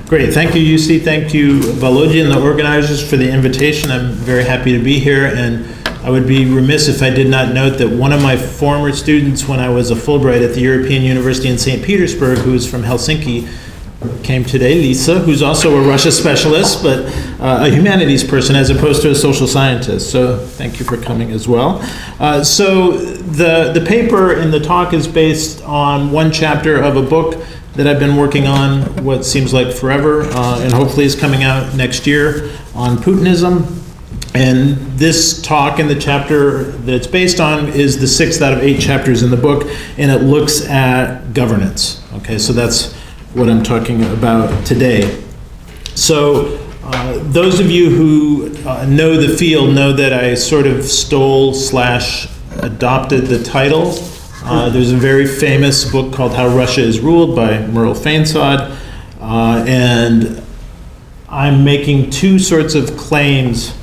Great. Thank you, UC. Thank you, Volodya, and the organizers for the invitation. I'm very happy to be here, and I would be remiss if I did not note that one of my former students when I was a Fulbright at the European University in St. Petersburg, who is from Helsinki, came today, Lisa, who's also a Russia specialist, but a humanities person as opposed to a social scientist. So thank you for coming as well. So the paper in the talk is based on one chapter of a book that I've been working on what seems like forever, and hopefully is coming out next year, on Putinism. And this talk in the chapter that it's based on is the 6th out of 8 chapters in the book, and it looks at governance. Okay, so that's what I'm talking about today. So those of you who know the field know that I sort of stole/adopted the title. There's a very famous book called How Russia is Ruled by Misruled, and I'm making two sorts of claims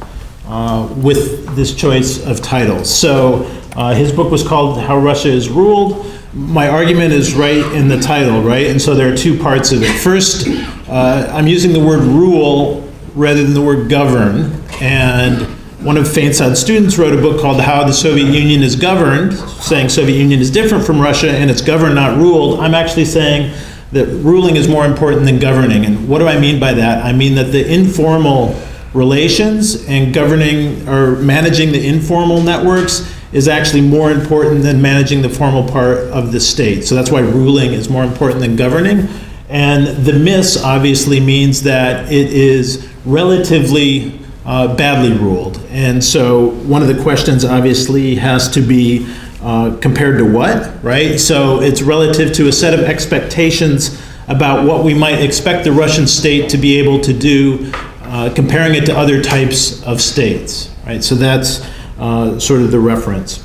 with this choice of titles. So his book was called How Russia is Ruled. My argument is right in the title, right? And so there are two parts of it. First, I'm using the word rule rather than the word govern, and one of Feinstein's students wrote a book called How the Soviet Union is Governed, saying Soviet Union is different from Russia and it's governed, not ruled. I'm actually saying that ruling is more important than governing. And what do I mean by that? I mean that the informal relations and governing or managing the informal networks is actually more important than managing the formal part of the state. So that's why ruling is more important than governing. And the miss obviously means that it is relatively badly ruled. And so one of the questions obviously has to be compared to what, right? So it's relative to a set of expectations about what we might expect the Russian state to be able to do, comparing it to other types of states, right? So that's sort of the reference.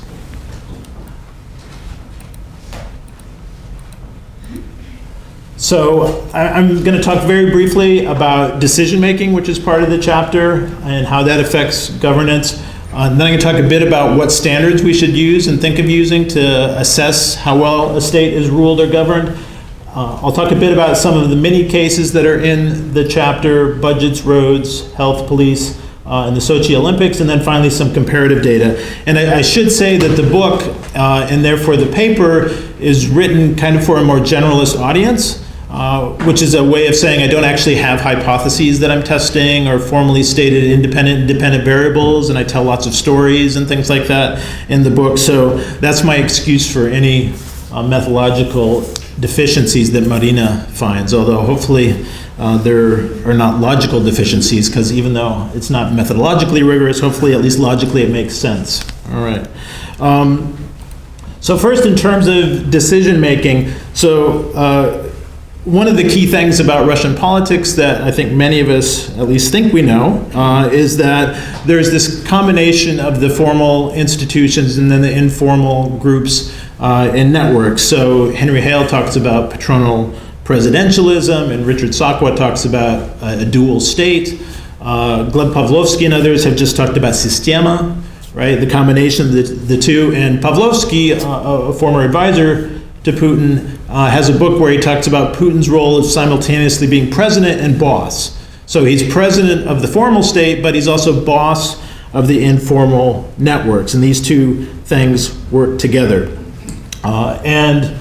So I'm going to talk very briefly about decision-making, which is part of the chapter, and how that affects governance. Then I'm going to talk a bit about what standards we should use and think of using to assess how well a state is ruled or governed. I'll talk a bit about some of the many cases that are in the chapter: budgets, roads, health, police, and the Sochi Olympics, and then finally some comparative data. And I should say that the book, and therefore the paper, is written kind of for a more generalist audience. Which is a way of saying I don't actually have hypotheses that I'm testing or formally stated independent variables, and I tell lots of stories and things like that in the book. So that's my excuse for any methodological deficiencies that Marina finds, although hopefully there are not logical deficiencies, because even though it's not methodologically rigorous, hopefully at least logically it makes sense. All right. So first, in terms of decision making, so one of the key things about Russian politics that I think many of us at least think we know is that there's this combination of the formal institutions and then the informal groups and networks. So Henry Hale talks about patronal presidentialism, and Richard Sakwa talks about a dual state. Gleb Pavlovsky and others have just talked about sistema, right? The combination of the two. And Pavlovsky, a former advisor to Putin, has a book where he talks about Putin's role as simultaneously being president and boss. So he's president of the formal state, but he's also boss of the informal networks. And these two things work together. And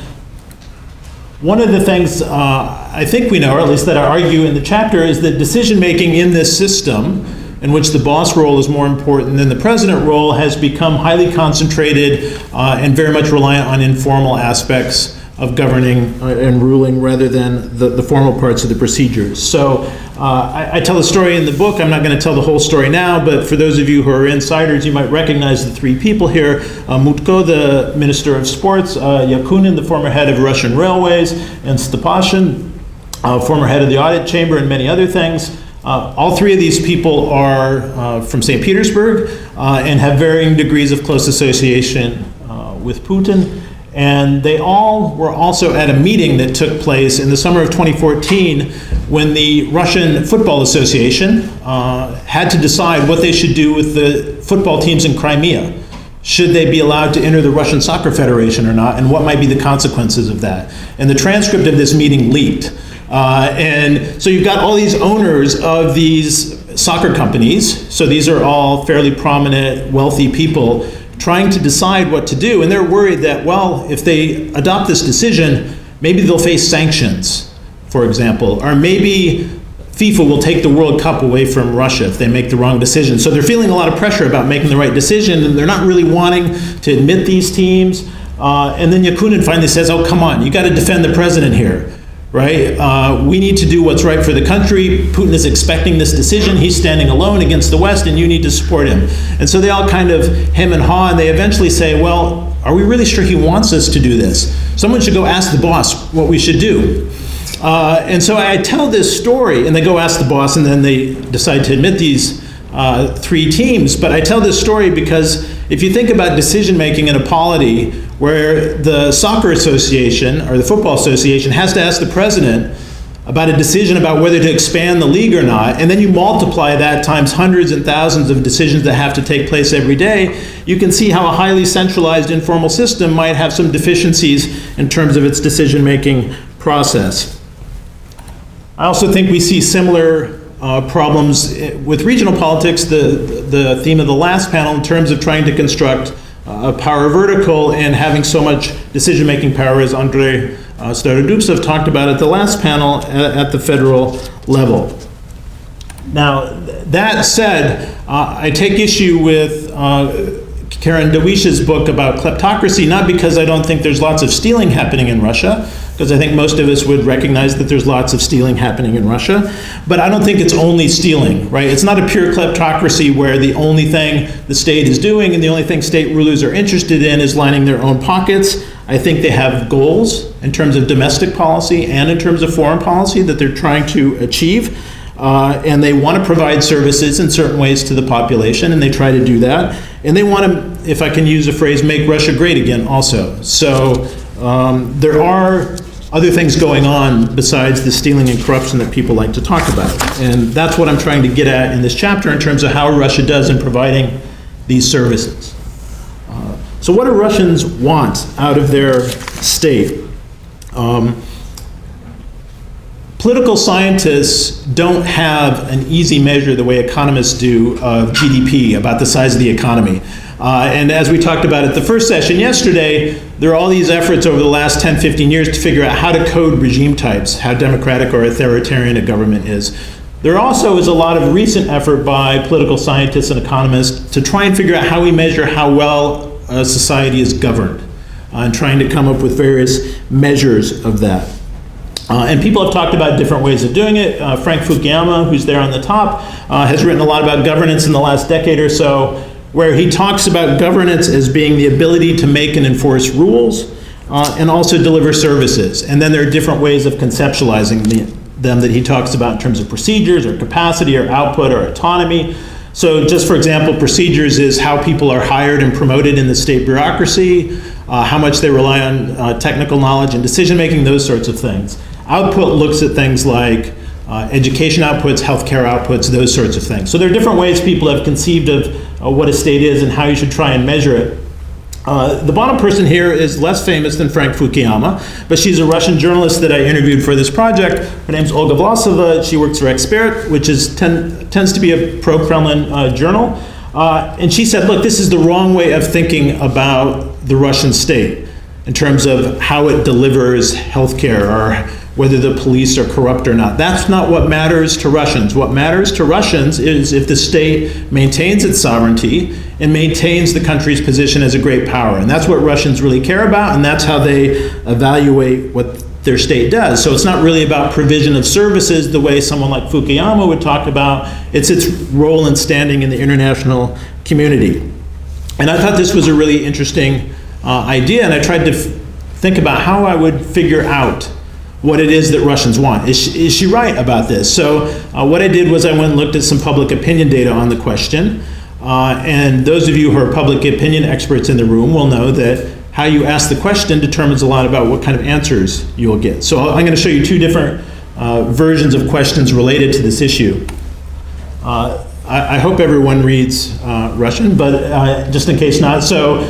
one of the things I think we know, or at least that I argue in the chapter, is that decision-making in this system, in which the boss role is more important than the president role, has become highly concentrated and very much reliant on informal aspects of governing and ruling rather than the formal parts of the procedures. So I tell a story in the book. I'm not going to tell the whole story now, but for those of you who are insiders, you might recognize the three people here. Mutko, the Minister of Sports, Yakunin, the former head of Russian Railways, and Stepashin, former head of the Audit Chamber, and many other things. All three of these people are from St. Petersburg and have varying degrees of close association with Putin. And they all were also at a meeting that took place in the summer of 2014 when the Russian Football Association had to decide what they should do with the football teams in Crimea. Should they be allowed to enter the Russian Soccer Federation or not, and what might be the consequences of that? And the transcript of this meeting leaked. And so you've got all these owners of these soccer companies. So these are all fairly prominent, wealthy people trying to decide what to do. And they're worried that, well, if they adopt this decision, maybe they'll face sanctions, for example, or maybe FIFA will take the World Cup away from Russia if they make the wrong decision. So they're feeling a lot of pressure about making the right decision, and they're not really wanting to admit these teams. And then Yakunin finally says, oh, come on, you got to defend the president here, right? We need to do what's right for the country. Putin is expecting this decision. He's standing alone against the West, and you need to support him. And so they all kind of hem and haw, and they eventually say, well, are we really sure he wants us to do this? Someone should go ask the boss what we should do. And so I tell this story, and they go ask the boss, and then they decide to admit these 3 teams. But I tell this story because if you think about decision-making in a polity where the soccer association or the football association has to ask the president about a decision about whether to expand the league or not, and then you multiply that times hundreds and thousands of decisions that have to take place every day, you can see how a highly centralized informal system might have some deficiencies in terms of its decision-making process. I also think we see similar problems with regional politics, the theme of the last panel, in terms of trying to construct a power vertical and having so much decision-making power, as Andrei Starodubtsev talked about at the last panel, at the federal level. Now, that said, I take issue with Karen Dawish's book about kleptocracy, not because I don't think there's lots of stealing happening in Russia, because I think most of us would recognize that there's lots of stealing happening in Russia, but I don't think it's only stealing, right? It's not a pure kleptocracy where the only thing the state is doing and the only thing state rulers are interested in is lining their own pockets. I think they have goals in terms of domestic policy and in terms of foreign policy that they're trying to achieve. And they want to provide services in certain ways to the population, and they try to do that. And they want to, if I can use a phrase, make Russia great again also. So there are other things going on besides the stealing and corruption that people like to talk about. And that's what I'm trying to get at in this chapter in terms of how Russia does in providing these services. So what do Russians want out of their state? Political scientists don't have an easy measure the way economists do of GDP, about the size of the economy. And as we talked about at the first session yesterday, there are all these efforts over the last 10, 15 years to figure out how to code regime types, how democratic or authoritarian a government is. There also is a lot of recent effort by political scientists and economists to try and figure out how we measure how well a society is governed, and trying to come up with various measures of that. And people have talked about different ways of doing it. Frank Fukuyama, who's there on the top, has written a lot about governance in the last decade or so, where he talks about governance as being the ability to make and enforce rules and also deliver services. And then there are different ways of conceptualizing them that he talks about in terms of procedures or capacity or output or autonomy. So just for example, procedures is how people are hired and promoted in the state bureaucracy, how much they rely on technical knowledge and decision-making, those sorts of things. Output looks at things like education outputs, healthcare outputs, those sorts of things. So there are different ways people have conceived of what a state is and how you should try and measure it. The bottom person here is less famous than Frank Fukuyama, but she's a Russian journalist that I interviewed for this project. Her name's Olga Vlasova. She works for Expert, which is tends to be a pro-Kremlin journal. And she said, look, this is the wrong way of thinking about the Russian state in terms of how it delivers healthcare or whether the police are corrupt or not. That's not what matters to Russians. What matters to Russians is if the state maintains its sovereignty and maintains the country's position as a great power. And that's what Russians really care about, and that's how they evaluate what their state does. So it's not really about provision of services the way someone like Fukuyama would talk about. It's its role and standing in the international community. And I thought this was a really interesting idea, and I tried to think about how I would figure out what it is that Russians want. Is she right about this? So what I did was I went and looked at some public opinion data on the question. And those of you who are public opinion experts in the room will know that how you ask the question determines a lot about what kind of answers you will get. So I'm going to show you two different versions of questions related to this issue. I hope everyone reads Russian, but just in case not. So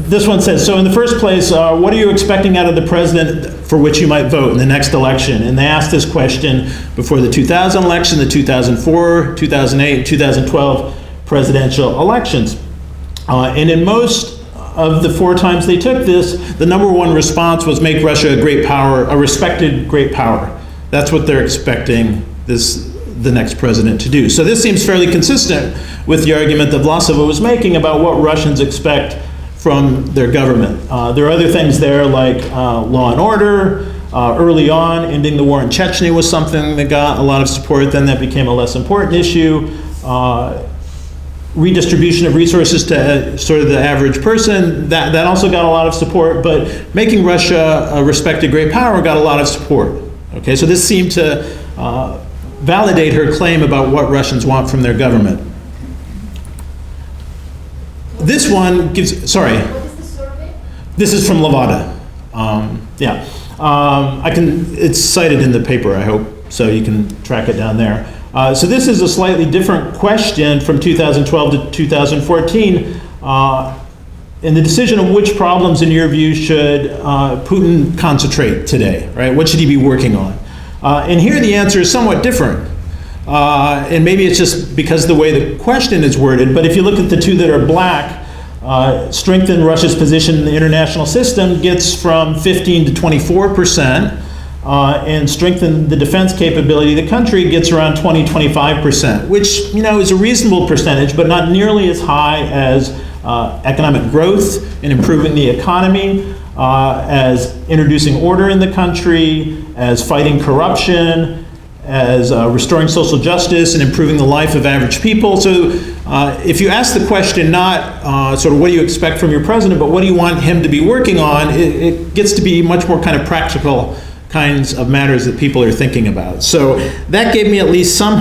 this one says, so in the first place, what are you expecting out of the president for which you might vote in the next election? And they asked this question before the 2000 election, the 2004, 2008, 2012 presidential elections. And in most of the 4 times they took this, the number one response was make Russia a great power, a respected great power. That's what they're expecting the next president to do. So this seems fairly consistent with the argument that Vlasova was making about what Russians expect from their government. There are other things there like law and order. Early on, ending the war in Chechnya was something that got a lot of support. Then that became a less important issue. Redistribution of resources to sort of the average person, that also got a lot of support. But making Russia a respected great power got a lot of support. Okay, so this seemed to validate her claim about what Russians want from their government. This one gives, sorry. What is the survey? This is from Levada. It's cited in the paper, I hope, so you can track it down there. So this is a slightly different question from 2012 to 2014. In the decision of which problems, in your view, should Putin concentrate today, right? What should he be working on? And here the answer is somewhat different. And maybe it's just because of the way the question is worded, but if you look at the 2 that are black, strengthen Russia's position in the international system gets from 15 to 24%, and strengthen the defense capability of the country gets around 20-25%, which is a reasonable percentage, but not nearly as high as economic growth and improving the economy, as introducing order in the country, as fighting corruption, as restoring social justice and improving the life of average people. So if you ask the question not sort of what do you expect from your president, but what do you want him to be working on, it gets to be much more kind of practical kinds of matters that people are thinking about. So that gave me at least some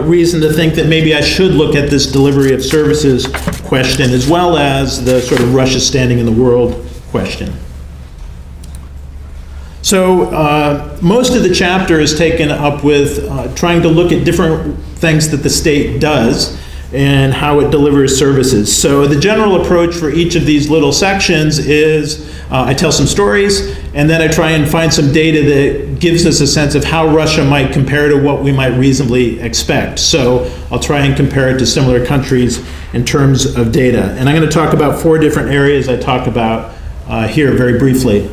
reason to think that maybe I should look at this delivery of services question as well as the sort of Russia standing in the world question. So most of the chapter is taken up with trying to look at different things that the state does and how it delivers services. So the general approach for each of these little sections is I tell some stories, and then I try and find some data that gives us a sense of how Russia might compare to what we might reasonably expect. So I'll try and compare it to similar countries in terms of data. And I'm going to talk about 4 different areas I talk about here very briefly.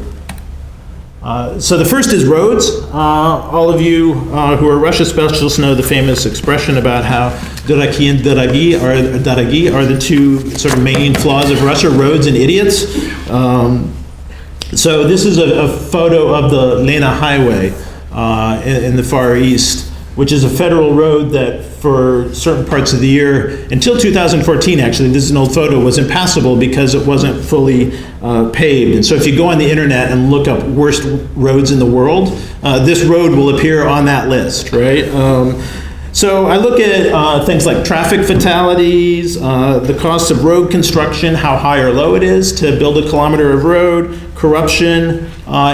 So the first is roads. All of you who are Russia specialists know the famous expression about how duраки and дороги are the 2 sort of main flaws of Russia, roads and idiots. So this is a photo of the Lena Highway in the Far East, which is a federal road that for certain parts of the year, until 2014 actually, this is an old photo, was impassable because it wasn't fully paved. And so if you go on the internet and look up worst roads in the world, this road will appear on that list, right? So I look at things like traffic fatalities, the cost of road construction, how high or low it is to build a kilometer of road, corruption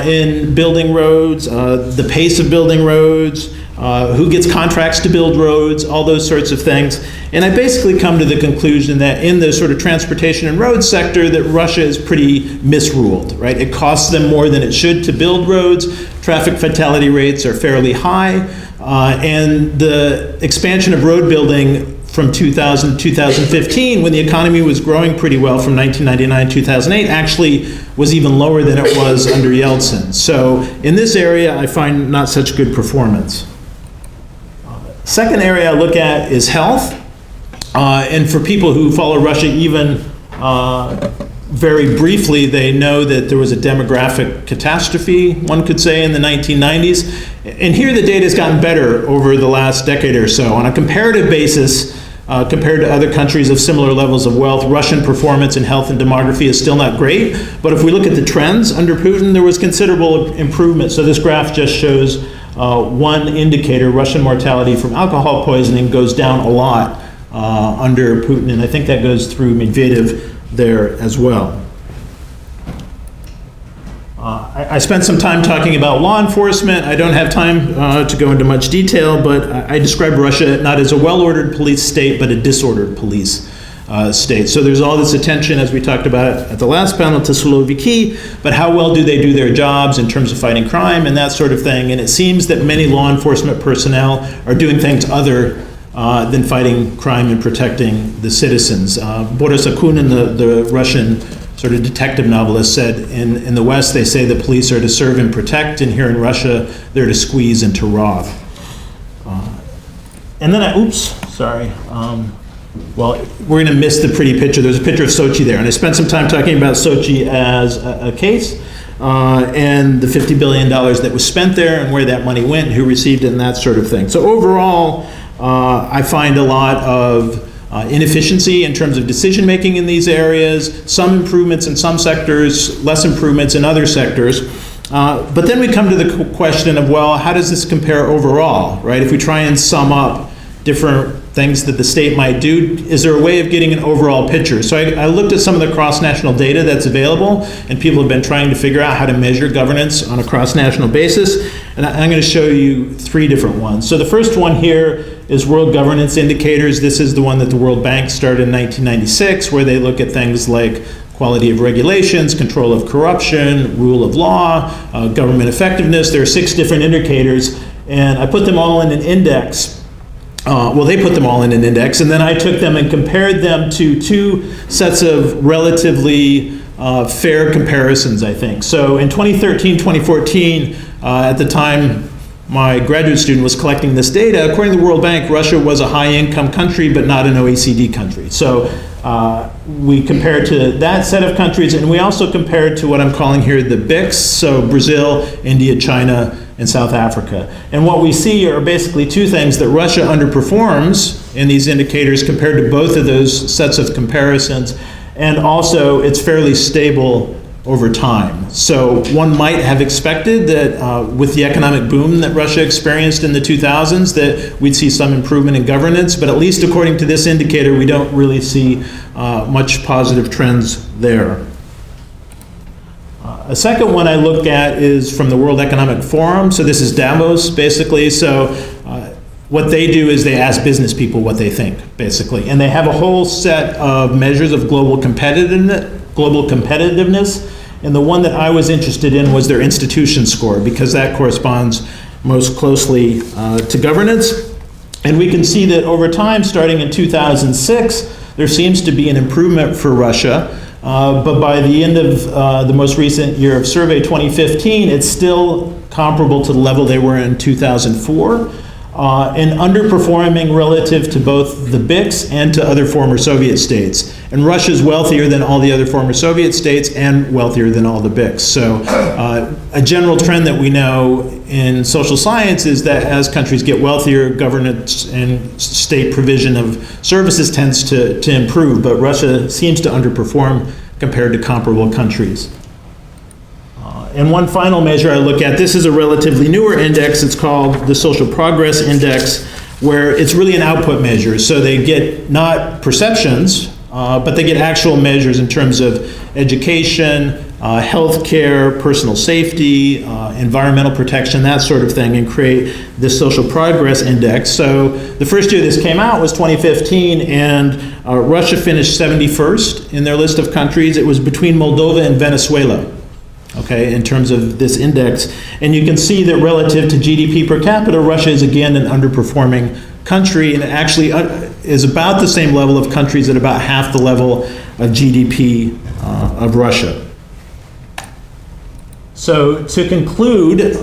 in building roads, the pace of building roads, who gets contracts to build roads, all those sorts of things. And I basically come to the conclusion that in the sort of transportation and road sector that Russia is pretty misruled, right? It costs them more than it should to build roads. Traffic fatality rates are fairly high. And the expansion of road building from 2000 to 2015, when the economy was growing pretty well from 1999 2008, actually was even lower than it was under Yeltsin. So in this area, I find not such good performance. Second area I look at is health. And for people who follow Russia even very briefly, they know that there was a demographic catastrophe, one could say, in the 1990s. And here the data has gotten better over the last decade or so. On a comparative basis, compared to other countries of similar levels of wealth, Russian performance in health and demography is still not great. But if we look at the trends under Putin, there was considerable improvement. So this graph just shows one indicator, Russian mortality from alcohol poisoning goes down a lot under Putin. And I think that goes through Medvedev there as well. I spent some time talking about law enforcement. I don't have time to go into much detail, but I describe Russia not as a well-ordered police state, but a disordered police state. So there's all this attention, as we talked about at the last panel, to Siloviki, but how well do they do their jobs in terms of fighting crime and that sort of thing? And it seems that many law enforcement personnel are doing things other than fighting crime and protecting the citizens. Boris Akunin, the Russian sort of detective novelist, said in the West they say the police are to serve and protect, and here in Russia they're to squeeze and to rob. And then well, we're going to miss the pretty picture. There's a picture of Sochi there, and I spent some time talking about Sochi as a case and the $50 billion that was spent there and where that money went and who received it and that sort of thing. So overall, I find a lot of inefficiency in terms of decision making in these areas, some improvements in some sectors, less improvements in other sectors. But then we come to the question of, well, how does this compare overall, right? If we try and sum up different things that the state might do, is there a way of getting an overall picture? So I looked at some of the cross-national data that's available, and people have been trying to figure out how to measure governance on a cross-national basis, and I'm going to show you 3 different ones. So the first one here is World Governance Indicators. This is the one that the World Bank started in 1996, where they look at things like quality of regulations, control of corruption, rule of law, government effectiveness. There are 6 different indicators, and I put them all in an index. Well, they put them all in an index, and then I took them and compared them to 2 sets of relatively fair comparisons, I think. So in 2013, 2014, at the time my graduate student was collecting this data, according to the World Bank, Russia was a high-income country, but not an OECD country. So we compared to that set of countries, and we also compared to what I'm calling here the BRICS, so Brazil, India, China, and South Africa. And what we see are basically 2 things: that Russia underperforms in these indicators compared to both of those sets of comparisons, and also it's fairly stable over time. So one might have expected that with the economic boom that Russia experienced in the 2000s, that we'd see some improvement in governance, but at least according to this indicator, we don't really see much positive trends there. A second one I look at is from the World Economic Forum. So this is Davos, basically. So what they do is they ask business people what they think, basically. And they have a whole set of measures of global competitiveness. And the one that I was interested in was their institution score, because that corresponds most closely to governance. And we can see that over time, starting in 2006, there seems to be an improvement for Russia. But by the end of the most recent year of survey, 2015, it's still comparable to the level they were in 2004, and underperforming relative to both the BRICS and to other former Soviet states. And Russia's wealthier than all the other former Soviet states and wealthier than all the BRICS. So a general trend that we know in social science is that as countries get wealthier, governance and state provision of services tends to improve, but Russia seems to underperform compared to comparable countries. And one final measure I look at, this is a relatively newer index, it's called the Social Progress Index, where it's really an output measure. So they get not perceptions, but they get actual measures in terms of education, healthcare, personal safety, environmental protection, that sort of thing, and create this Social Progress Index. So the first year this came out was 2015, and Russia finished 71st in their list of countries. It was between Moldova and Venezuela, okay, in terms of this index. And you can see that relative to GDP per capita, Russia is again an underperforming country, and it actually is about the same level of countries at about half the level of GDP of Russia. So to conclude,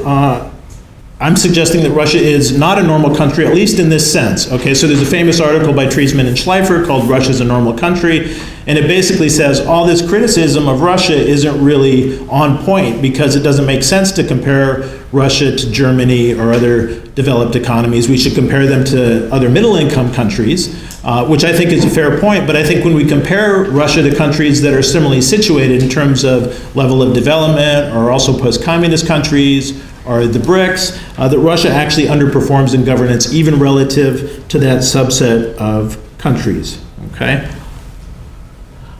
I'm suggesting that Russia is not a normal country, at least in this sense. Okay, so there's a famous article by Treisman and Schleifer called Russia's a Normal Country, and it basically says all this criticism of Russia isn't really on point because it doesn't make sense to compare Russia to Germany or other developed economies. We should compare them to other middle-income countries, which I think is a fair point, but I think when we compare Russia to countries that are similarly situated in terms of level of development, or also post-communist countries, or the BRICS, that Russia actually underperforms in governance even relative to that subset of countries, okay?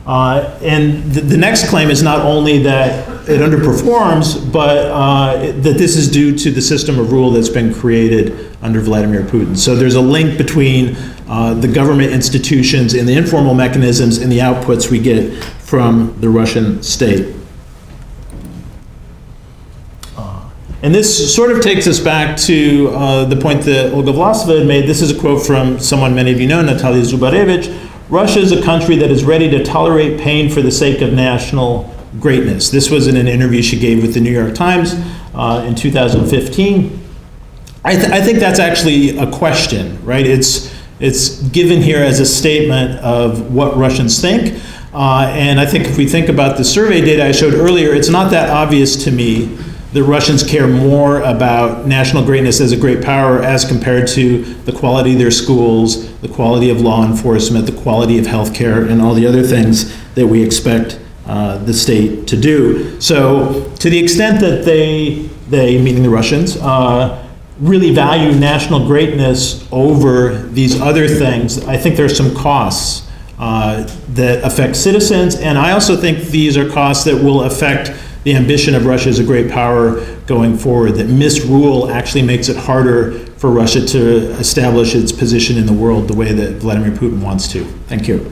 And the next claim is not only that it underperforms, but that this is due to the system of rule that's been created under Vladimir Putin. So there's a link between the government institutions and the informal mechanisms and the outputs we get from the Russian state. And this sort of takes us back to the point that Olga Vlasova had made. This is a quote from someone many of you know, Natalia Zubarevich. Russia is a country that is ready to tolerate pain for the sake of national greatness. This was in an interview she gave with the New York Times in 2015. I think that's actually a question, right? It's given here as a statement of what Russians think. And I think if we think about the survey data I showed earlier, it's not that obvious to me the Russians care more about national greatness as a great power as compared to the quality of their schools, the quality of law enforcement, the quality of healthcare, and all the other things that we expect the state to do. So to the extent that they meaning the Russians, really value national greatness over these other things, I think there's some costs that affect citizens, and I also think these are costs that will affect the ambition of Russia as a great power going forward, that misrule actually makes it harder for Russia to establish its position in the world the way that Vladimir Putin wants to. Thank you.